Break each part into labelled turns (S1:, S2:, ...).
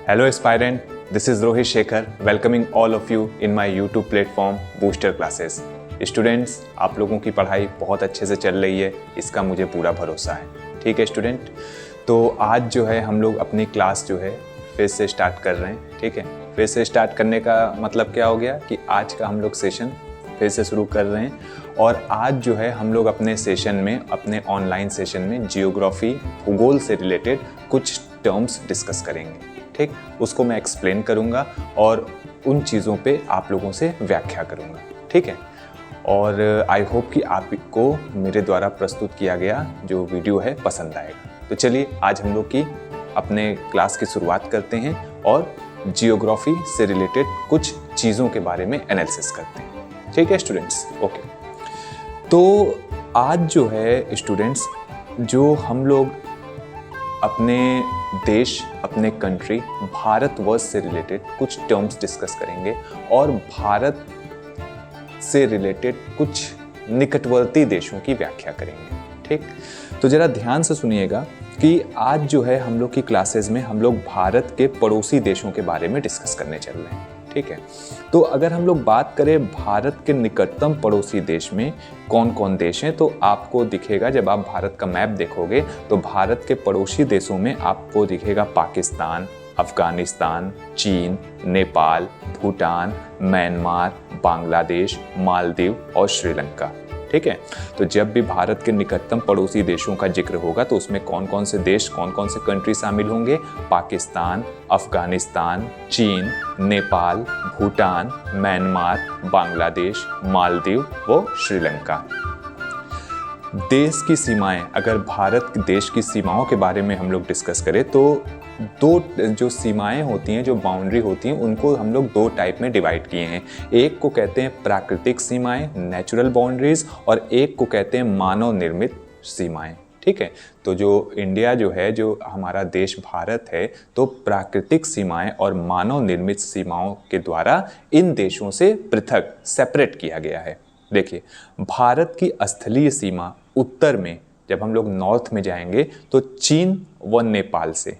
S1: Hello aspirant, this is Rohit Shekhar welcoming all of you in my YouTube platform Booster Classes. Students, आप लोगों की पढ़ाई बहुत अच्छे से चल रही है, इसका मुझे पूरा भरोसा है। ठीक है स्टूडेंट, तो आज जो है हम लोग अपनी क्लास जो है फिर से स्टार्ट कर रहे हैं। ठीक है, फिर से स्टार्ट करने का मतलब क्या हो गया कि आज का हम लोग सेशन फिर से शुरू कर रहे हैं। और आज जो है हम लोग अपने सेशन में, अपने ऑनलाइन सेशन में जियोग्राफी, भूगोल से रिलेटेड कुछ टर्म्स डिस्कस करेंगे। ठीक, उसको मैं एक्सप्लेन करूँगा और उन चीज़ों पे आप लोगों से व्याख्या करूँगा। ठीक है, और आई होप कि आपको मेरे द्वारा प्रस्तुत किया गया जो वीडियो है पसंद आएगा। तो चलिए आज हम लोग की अपने क्लास की शुरुआत करते हैं और जियोग्राफी से रिलेटेड कुछ चीज़ों के बारे में एनालिसिस करते हैं। ठीक है स्टूडेंट्स, ओके। तो आज जो है स्टूडेंट्स, जो हम लोग अपने देश, अपने कंट्री, भारतवर्ष से रिलेटेड कुछ टर्म्स डिस्कस करेंगे और भारत से रिलेटेड कुछ निकटवर्ती देशों की व्याख्या करेंगे। ठीक, तो ज़रा ध्यान से सुनिएगा कि आज जो है हम लोग की क्लासेस में हम लोग भारत के पड़ोसी देशों के बारे में डिस्कस करने चल रहे हैं। ठीक है, तो अगर हम लोग बात करें भारत के निकटतम पड़ोसी देश में कौन कौन देश हैं, तो आपको दिखेगा, जब आप भारत का मैप देखोगे तो भारत के पड़ोसी देशों में आपको दिखेगा पाकिस्तान, अफगानिस्तान, चीन, नेपाल, भूटान, म्यांमार, बांग्लादेश, मालदीव और श्रीलंका। ठीक है, तो जब भी भारत के निकटतम पड़ोसी देशों का जिक्र होगा तो उसमें कौन कौन से देश, कौन कौन से कंट्री शामिल होंगे? पाकिस्तान, अफगानिस्तान, चीन, नेपाल, भूटान, म्यांमार, बांग्लादेश, मालदीव व श्रीलंका। देश की सीमाएं, अगर भारत के देश की सीमाओं के बारे में हम लोग डिस्कस करें तो दो जो सीमाएं होती हैं, जो बाउंड्री होती हैं, उनको हम लोग दो टाइप में डिवाइड किए हैं। एक को कहते हैं प्राकृतिक सीमाएं, नेचुरल बाउंड्रीज, और एक को कहते हैं मानव निर्मित सीमाएं। ठीक है, तो जो इंडिया जो है, जो हमारा देश भारत है, तो प्राकृतिक सीमाएं और मानव निर्मित सीमाओं के द्वारा इन देशों से पृथक, सेपरेट किया गया है। देखिए, भारत की स्थलीय सीमा उत्तर में, जब हम लोग नॉर्थ में जाएंगे तो चीन व नेपाल से,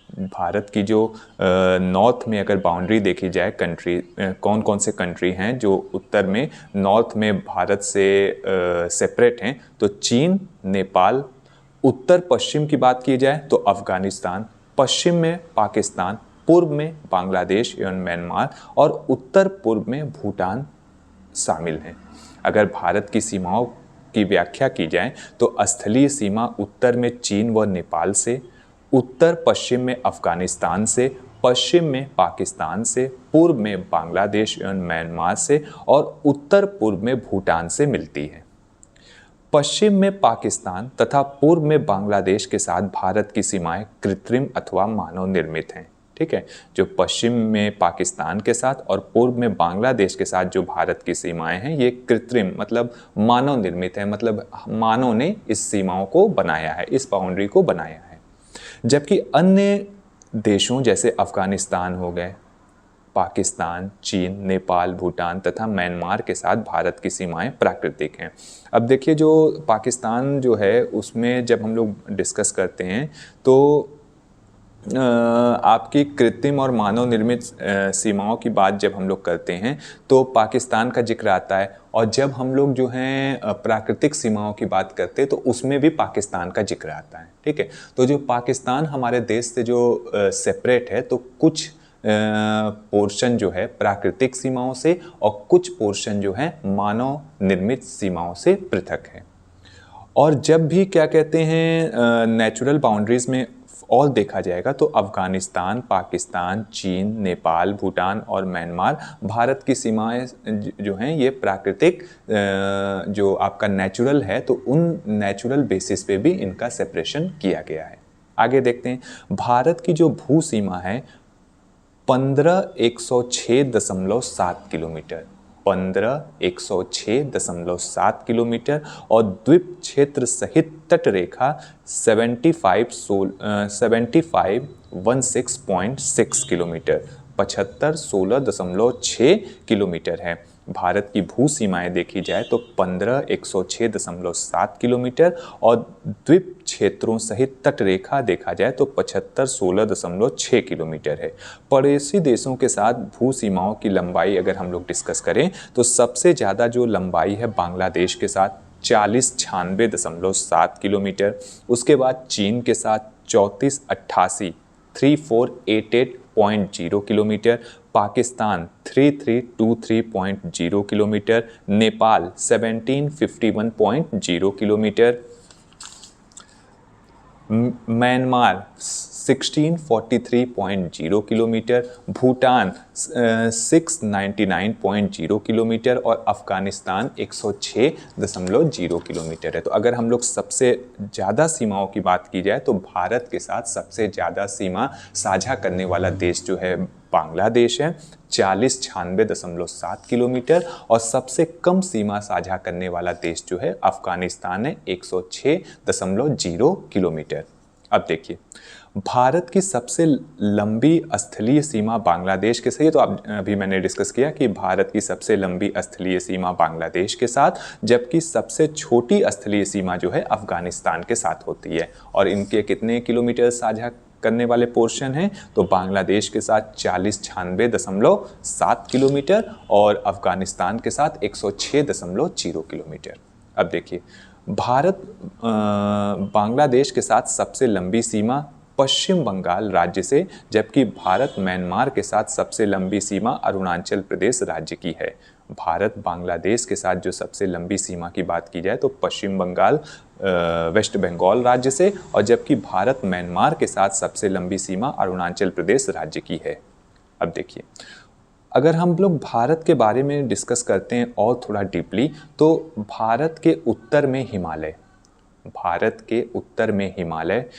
S1: भारत की जो नॉर्थ में अगर बाउंड्री देखी जाए, कंट्री कौन कौन से कंट्री हैं जो उत्तर में, नॉर्थ में भारत से सेपरेट हैं, तो चीन, नेपाल। उत्तर पश्चिम की बात की जाए तो अफगानिस्तान, पश्चिम में पाकिस्तान, पूर्व में बांग्लादेश एवं म्यांमार और उत्तर पूर्व में भूटान शामिल हैं। अगर भारत की सीमाओं की व्याख्या की जाए तो स्थलीय सीमा उत्तर में चीन व नेपाल से, उत्तर पश्चिम में अफगानिस्तान से, पश्चिम में पाकिस्तान से, पूर्व में बांग्लादेश एवं म्यांमार से और उत्तर पूर्व में भूटान से मिलती है। पश्चिम में पाकिस्तान तथा पूर्व में बांग्लादेश के साथ भारत की सीमाएं कृत्रिम अथवा मानव निर्मित हैं। ठीक है, जो पश्चिम में पाकिस्तान के साथ और पूर्व में बांग्लादेश के साथ जो भारत की सीमाएं हैं, ये कृत्रिम मतलब मानव निर्मित है, मतलब मानव ने इस सीमाओं को बनाया है, इस बाउंड्री को बनाया है। जबकि अन्य देशों जैसे अफगानिस्तान हो गए, पाकिस्तान, चीन, नेपाल, भूटान तथा म्यांमार के साथ भारत की सीमाएं प्राकृतिक हैं। अब देखिए, जो पाकिस्तान जो है उसमें जब हम लोग डिस्कस करते हैं तो आपकी कृत्रिम और मानव निर्मित सीमाओं की बात जब हम लोग करते हैं तो पाकिस्तान का जिक्र आता है, और जब हम लोग जो हैं प्राकृतिक सीमाओं की बात करते हैं तो उसमें भी पाकिस्तान का जिक्र आता है। ठीक है, तो जो पाकिस्तान हमारे देश से जो सेपरेट है, तो कुछ पोर्शन जो है प्राकृतिक सीमाओं से और कुछ पोर्शन जो है मानव निर्मित सीमाओं से पृथक है। और जब भी क्या कहते हैं नेचुरल बाउंड्रीज में और देखा जाएगा तो अफगानिस्तान, पाकिस्तान, चीन, नेपाल, भूटान और म्यांमार, भारत की सीमाएं जो हैं ये प्राकृतिक जो आपका नेचुरल है, तो उन नेचुरल बेसिस पे भी इनका सेपरेशन किया गया है। आगे देखते हैं, भारत की जो भू सीमा है 15,106.7 किलोमीटर, 15,106.7 किलोमीटर और द्वीप क्षेत्र सहित तट रेखा 75,106.6 किलोमीटर। 7516.6 किलोमीटर है। भारत की भू सीमाएं देखी जाए तो 15106.7 किलोमीटर और द्वीप क्षेत्रों सहित तट रेखा देखा जाए तो 7516.6 किलोमीटर है। पड़ोसी देशों के साथ भू सीमाओं की लंबाई अगर हम लोग डिस्कस करें तो सबसे ज़्यादा जो लंबाई है बांग्लादेश के साथ 4096.7 किलोमीटर, उसके बाद चीन के साथ 3488 kilometre, Pakistan 3323.0 kilometre, Nepal 1751.0 kilometre, Myanmar 1643.0 kilometre, Bhutan 699.0 kilometre और अफगानिस्तान 106.0 किलोमीटर है। तो अगर हम लोग सबसे ज़्यादा सीमाओं की बात की जाए तो भारत के साथ सबसे ज़्यादा सीमा साझा करने वाला देश जो है बांग्लादेश है 4096.7 किलोमीटर और सबसे कम सीमा साझा करने वाला देश जो है अफगानिस्तान है 106.0 किलोमीटर। अब देखिए भारत की सबसे लंबी स्थलीय सीमा बांग्लादेश के साथ, तो अभी मैंने डिस्कस किया कि भारत की सबसे लंबी स्थलीय सीमा बांग्लादेश के साथ, जबकि सबसे छोटी स्थलीय सीमा जो है अफगानिस्तान के साथ होती है। और इनके कितने किलोमीटर साझा करने वाले पोर्शन हैं तो बांग्लादेश के साथ 4096.7 किलोमीटर और अफगानिस्तान के साथ 106.0 किलोमीटर। अब देखिए भारत बांग्लादेश के साथ सबसे लंबी सीमा पश्चिम बंगाल राज्य से, जबकि भारत म्यांमार के साथ सबसे लंबी सीमा अरुणाचल प्रदेश राज्य की है। भारत बांग्लादेश के साथ जो सबसे लंबी सीमा की बात की जाए तो पश्चिम बंगाल वेस्ट बंगाल राज्य से, और जबकि भारत म्यांमार के साथ सबसे लंबी सीमा अरुणाचल प्रदेश राज्य की है। अब देखिए अगर हम लोग भारत के बारे में डिस्कस करते हैं और थोड़ा डीपली तो भारत के उत्तर में हिमालय, भारत के उत्तर में हिमालय,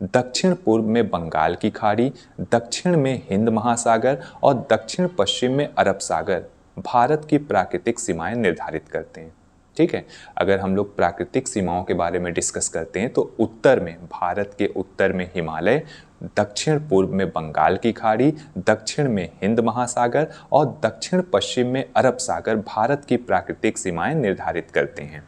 S1: दक्षिण पूर्व में बंगाल की खाड़ी, दक्षिण में हिंद महासागर और दक्षिण पश्चिम में अरब सागर भारत की प्राकृतिक सीमाएं निर्धारित करते हैं। ठीक है, अगर हम लोग प्राकृतिक सीमाओं के बारे में डिस्कस करते हैं तो उत्तर में, भारत के उत्तर में हिमालय, दक्षिण पूर्व में बंगाल की खाड़ी, दक्षिण में हिंद महासागर और दक्षिण पश्चिम में अरब सागर भारत की प्राकृतिक सीमाएं निर्धारित करते हैं।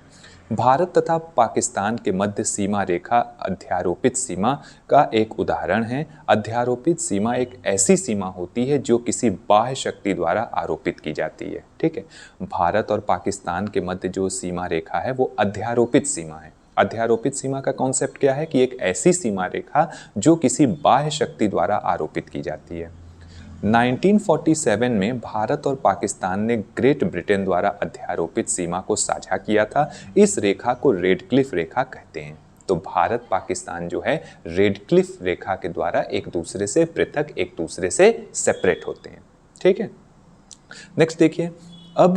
S1: भारत तथा पाकिस्तान के मध्य सीमा रेखा अध्यारोपित सीमा का एक उदाहरण है। अध्यारोपित सीमा एक ऐसी सीमा होती है जो किसी बाह्य शक्ति द्वारा आरोपित की जाती है। ठीक है, भारत और पाकिस्तान के मध्य जो सीमा रेखा है वो अध्यारोपित सीमा है। अध्यारोपित सीमा का कॉन्सेप्ट क्या है कि एक ऐसी सीमा रेखा जो किसी बाह्य शक्ति द्वारा आरोपित की जाती है। 1947 में भारत और पाकिस्तान ने ग्रेट ब्रिटेन द्वारा अध्यारोपित सीमा को साझा किया था। इस रेखा को रेडक्लिफ रेखा कहते हैं। तो भारत पाकिस्तान जो है रेडक्लिफ रेखा के द्वारा एक दूसरे से पृथक, एक दूसरे से सेपरेट होते हैं। ठीक है, नेक्स्ट देखिए अब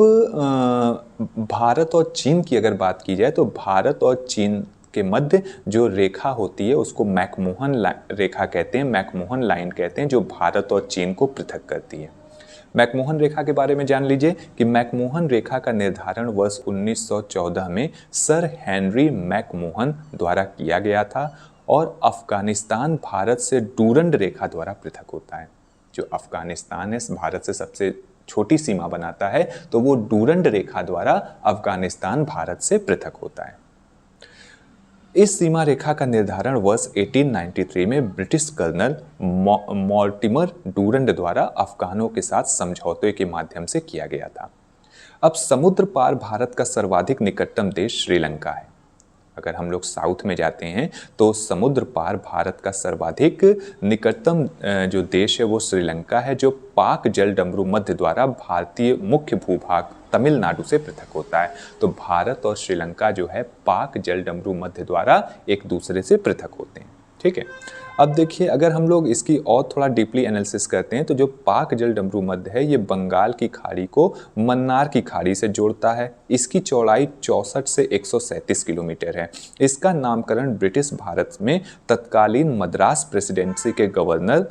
S1: भारत और चीन की अगर बात की जाए तो भारत और चीन के मध्य जो रेखा होती है उसको मैकमोहन रेखा कहते हैं, मैकमोहन लाइन कहते हैं, जो भारत और चीन को पृथक करती है। मैकमोहन रेखा के बारे में जान लीजिए कि मैकमोहन रेखा का निर्धारण वर्ष 1914 में सर हेनरी मैकमोहन द्वारा किया गया था और अफगानिस्तान भारत से डूरंड रेखा द्वारा पृथक होता है। जो अफगानिस्तान है भारत से सबसे छोटी सीमा बनाता है तो वो डूरंड रेखा द्वारा अफगानिस्तान भारत से पृथक होता है। इस सीमा रेखा का निर्धारण वर्ष 1893 में ब्रिटिश कर्नल मॉर्टिमर डूरंड द्वारा अफगानों के साथ समझौते के माध्यम से किया गया था। अब समुद्र पार भारत का सर्वाधिक निकटतम देश श्रीलंका है। अगर हम लोग साउथ में जाते हैं तो समुद्र पार भारत का सर्वाधिक निकटतम जो देश है वो श्रीलंका है, जो पाक जल डमरू मध्य द्वारा भारतीय मुख्य भूभाग तमिलनाडु से पृथक होता है। तो भारत और श्रीलंका जो है पाक जल डमरू मध्य द्वारा एक दूसरे से पृथक होते हैं। ठीक है, अब देखिए अगर हम लोग इसकी और थोड़ा डीपली एनालिसिस करते हैं तो जो पाक जल डमरू मध्य है ये बंगाल की खाड़ी को मन्नार की खाड़ी से जोड़ता है। इसकी चौड़ाई 64 से 137 किलोमीटर है। इसका नामकरण ब्रिटिश भारत में तत्कालीन मद्रास प्रेसिडेंसी के गवर्नर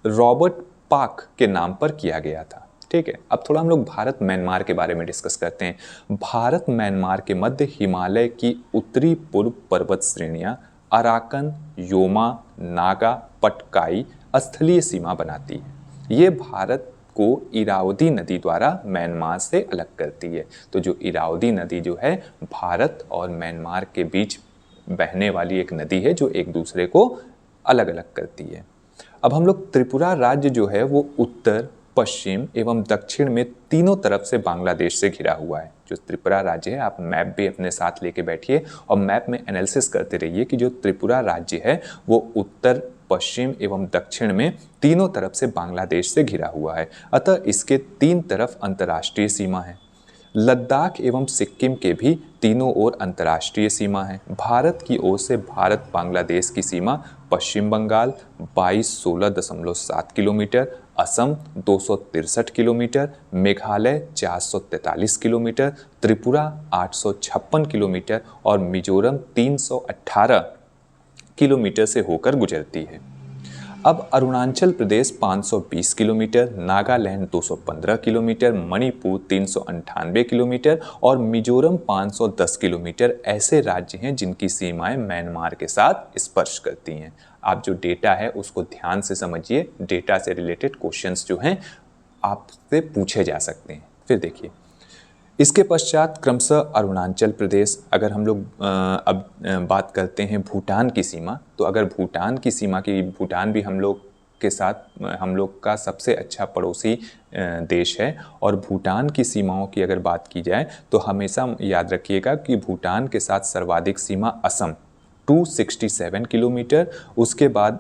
S1: रॉबर्ट पाक के नाम पर किया गया था। ठीक है, अब थोड़ा हम लोग भारत म्यांमार के बारे में डिस्कस करते हैं। भारत म्यांमार के मध्य हिमालय की उत्तरी पूर्व पर्वत श्रेणियां अराकन, योमा, नागा, पटकाई स्थलीय सीमा बनाती है। ये भारत को इरावदी नदी द्वारा म्यांमार से अलग करती है। तो जो इरावदी नदी जो है भारत और म्यांमार के बीच बहने वाली एक नदी है जो एक दूसरे को अलग अलग करती है। अब हम लोग त्रिपुरा राज्य जो है वो उत्तर, पश्चिम एवं दक्षिण में तीनों तरफ से बांग्लादेश से घिरा हुआ है। जो त्रिपुरा राज्य है, आप मैप भी अपने साथ लेके बैठिए और मैप में एनालिसिस करते रहिए कि जो त्रिपुरा राज्य है वो उत्तर, पश्चिम एवं दक्षिण में तीनों तरफ से बांग्लादेश से घिरा हुआ है। अतः इसके 3 तरफ अंतर्राष्ट्रीय सीमा है। लद्दाख एवं सिक्किम के भी तीनों ओर अंतर्राष्ट्रीय सीमा है। भारत की ओर से भारत बांग्लादेश की सीमा Paschim Bangal 2216.7 kilometre, Assam 263 kilometre, Meghalaya 443 kilometre, Tripura 856 kilometre और मिजोरम 318 किलोमीटर से होकर गुजरती है। अब Arunachal Pradesh 520 kilometre, Nagaland 215 kilometre, Manipur 398 kilometre और मिजोरम 510 किलोमीटर ऐसे राज्य हैं जिनकी सीमाएं म्यांमार के साथ स्पर्श करती हैं। आप जो डेटा है उसको ध्यान से समझिए। डेटा से रिलेटेड क्वेश्चंस जो हैं आपसे पूछे जा सकते हैं। फिर देखिए, इसके पश्चात क्रमशः अरुणाचल प्रदेश। अगर हम लोग अब बात करते हैं भूटान की सीमा, तो अगर भूटान की सीमा की, भूटान भी हम लोग के साथ हम लोग का सबसे अच्छा पड़ोसी देश है और भूटान की सीमाओं की अगर बात की जाए तो हमेशा याद रखिएगा कि भूटान के साथ सर्वाधिक सीमा असम 267 किलोमीटर, उसके बाद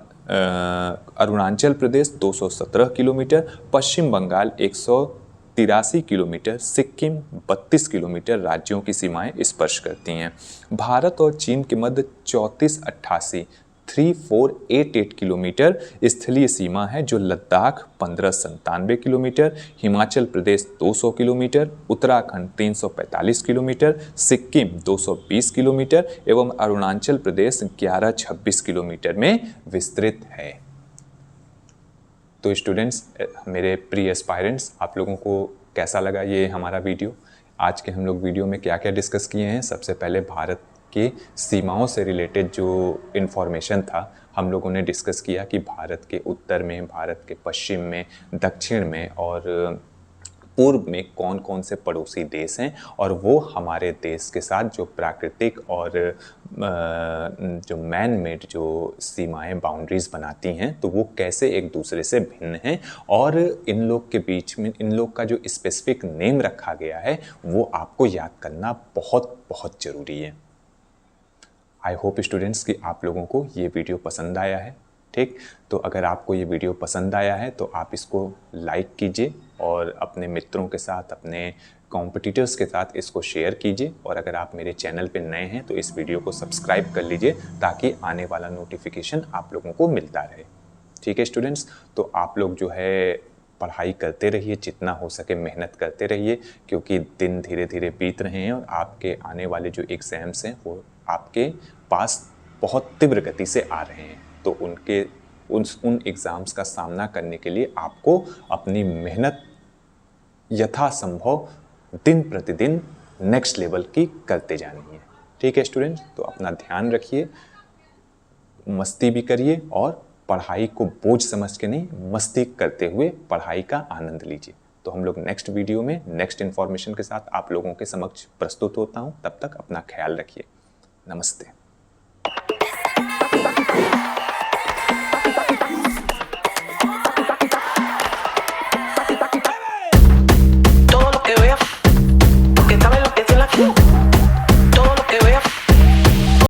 S1: अरुणाचल प्रदेश 217 किलोमीटर, पश्चिम बंगाल 183 किलोमीटर, सिक्किम 32 किलोमीटर राज्यों की सीमाएं स्पर्श करती हैं। भारत और चीन के मध्य 3488 किलोमीटर स्थलीय सीमा है, जो Ladakh 1597 kilometre, Himachal Pradesh 200 kilometre, Uttarakhand 345 kilometre, Sikkim 220 kilometre एवं अरुणाचल प्रदेश 1126 किलोमीटर में विस्तृत है। तो स्टूडेंट्स, मेरे प्री एस्पायरेंट्स, आप लोगों को कैसा लगा ये हमारा वीडियो? आज के हम लोग वीडियो में क्या क्या डिस्कस किए हैं? सबसे पहले भारत के सीमाओं से रिलेटेड जो इन्फॉर्मेशन था हम लोगों ने डिस्कस किया कि भारत के उत्तर में, भारत के पश्चिम में, दक्षिण में और पूर्व में कौन कौन से पड़ोसी देश हैं और वो हमारे देश के साथ जो प्राकृतिक और जो मैन मेड जो सीमाएं, बाउंड्रीज बनाती हैं, तो वो कैसे एक दूसरे से भिन्न हैं और इन लोग के बीच में इन लोग का जो स्पेसिफिक नेम रखा गया है वो आपको याद करना बहुत बहुत ज़रूरी है। आई होप स्टूडेंट्स कि आप लोगों को ये वीडियो पसंद आया है। ठीक, तो अगर आपको ये वीडियो पसंद आया है तो आप इसको लाइक कीजिए और अपने मित्रों के साथ, अपने कॉम्पिटिटर्स के साथ इसको शेयर कीजिए। और अगर आप मेरे चैनल पे नए हैं तो इस वीडियो को सब्सक्राइब कर लीजिए ताकि आने वाला नोटिफिकेशन आप लोगों को मिलता रहे। ठीक है स्टूडेंट्स, तो आप लोग जो है पढ़ाई करते रहिए, जितना हो सके मेहनत करते रहिए, क्योंकि दिन धीरे धीरे बीत रहे हैं और आपके आने वाले जो एग्ज़ाम्स हैं वो आपके पास बहुत तीव्र गति से आ रहे हैं। तो उन एग्ज़ाम्स का सामना करने के लिए आपको अपनी मेहनत यथासंभव दिन प्रतिदिन नेक्स्ट लेवल की करते जानी है। ठीक है स्टूडेंट्स, तो अपना ध्यान रखिए, मस्ती भी करिए और पढ़ाई को बोझ समझ के नहीं, मस्ती करते हुए पढ़ाई का आनंद लीजिए। तो हम लोग नेक्स्ट वीडियो में नेक्स्ट इन्फॉर्मेशन के साथ आप लोगों के समक्ष प्रस्तुत होता हूँ। तब तक अपना ख्याल रखिए। नमस्ते।